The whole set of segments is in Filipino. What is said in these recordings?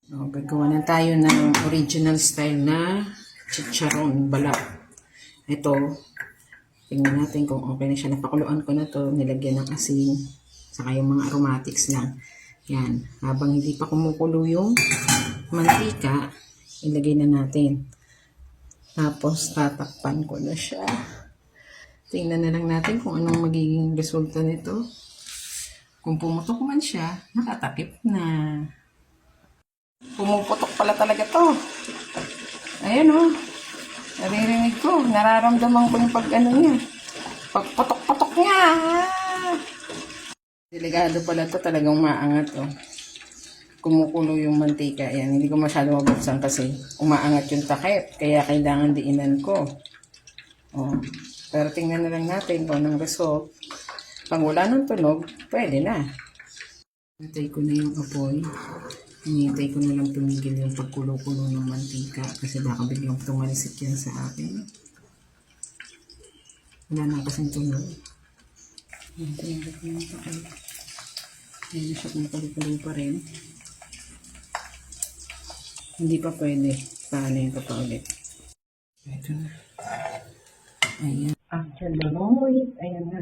Gagawa na tayo ng original style na chicharon balat. Ito, tingnan natin kung okay na siya. Napakuluan ko na to, nilagyan ng asin, saka yung mga aromatics lang. Yan, habang hindi pa kumukulo yung mantika, ilagay na natin. Tapos, tatakpan ko na siya. Tingnan na lang natin kung anong magiging resulta nito. Kung pumutok man siya, nakatakip na. Pumuputok pala talaga to. Ayan o. Naririnig ko. Nararamdaman ko yung pag-ano niya. Pagputok-putok niya. Delikado pala to. Talagang maangat o. Kumukulo yung mantika. Ayan. Hindi ko masyado mabuksan kasi umaangat yung takip. Kaya kailangan diinan ko. O. Pero tingnan na lang natin kung anong result. Pag wala ng tunog, pwede na. Natay ko na yung apoy. Hinihintay ko na lang tumigil yung pagkulo-kulo ng mantika kasi baka biglang tumalisik yan sa akin. Wala na kasing tunog. Hinihintay ko yung takay. Hindi siya kung kulo-kulo pa rin. Hindi pa pwede. Paano yung papaulit? Ito na. Ayan. After lumoy, ayan na.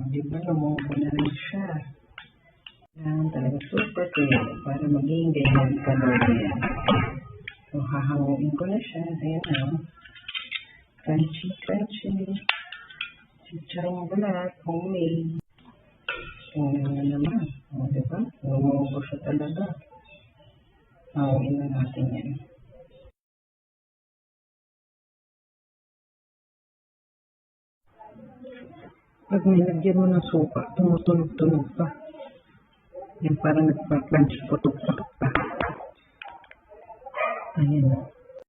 Di ba lumoy na rin siya? Yan, talaga super clear para maging ganyan kaloro yan. So, hahanguin ko na siya. Ayan na. Crunchy, crunchy. Chicharong balat, homemade. Tingnan na naman. Diba? Lumubo siya talaga. Hanguin na natin yan. Pag nilagyan mo ng suka, tumutunog-tunog pa. Yan parang nagpa-crunch, putok-putok pa. Ayan.